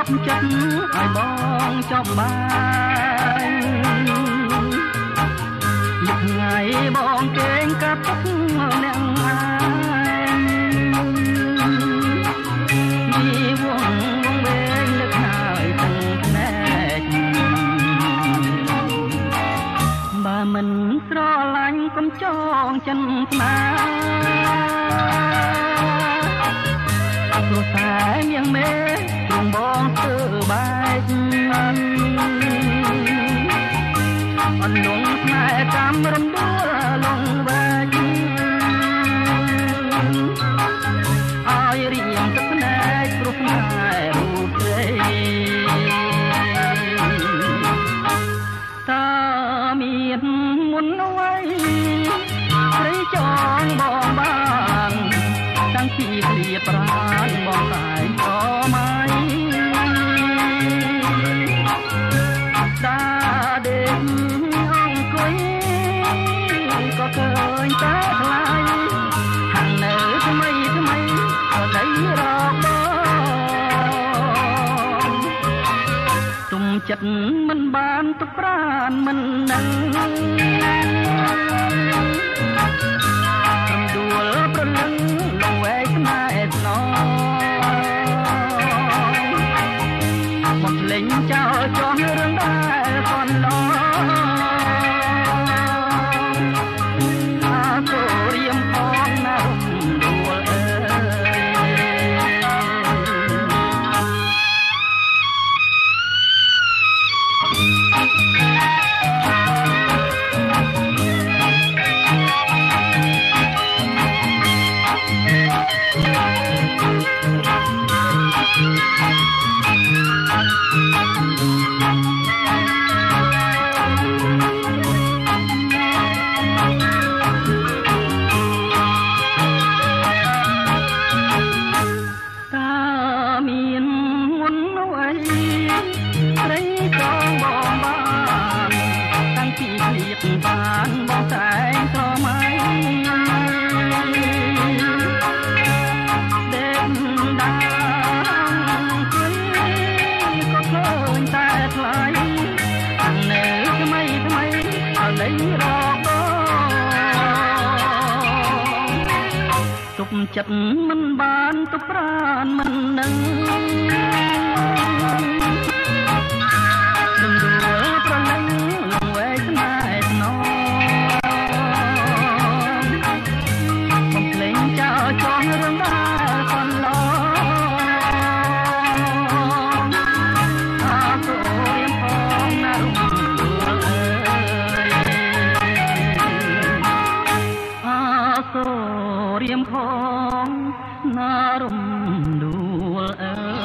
ប់ចិត្តឲ្យបងចប់បាយយប់ថ្ងៃបងគេងកាប់ទឹកអ្នកឯងនេះវងវែងលើកហើយទាំងភ្នែកបើមិនស្រឡាញ់កុំចងចិនស្នាព្រោះតែយ៉ាងមេទ្រង់បងស្ទើបែកអន្លងស្នេហ៍ចាំរំដួលលងវែកឲ្យរៀងទឹកភ្នែកព្រោះស្នេហ៍រូបស្រីតើមានមុនអ្វីស្រីចងបងបានតាំងពីគ្រាប្រាណបងតែក៏មិនតាដេកអង្គុយក៏ឃើញតែថ្លៃខាងនៅថ្មីថ្មីក៏ដីរកបងទុំចិត្តមិនបានទុកប្រានមិនដឹងដួលប្រលឹងលងវែកស្នេហ៍ស្នងមកលេងចោលចោះរឿងដែលកន្លងអាសូររៀមផងណារំដួលបានបងតែងស្រមៃដេកដាគិនក៏ឃើញតែថ្លៃខាងនៅថ្មីថ្មីឲ្យលេងរកទុកចិត្តមិនបានទុកប្រានមិននឹងដួលប្រលឹងលងវែកស្នេហ៍ស្នងបំភ្លេងចោលចោះរឿងដែលកន្លងអាសូររៀមផងណារំដួលអើយអាសូររៀមផងណារំដួលអើយ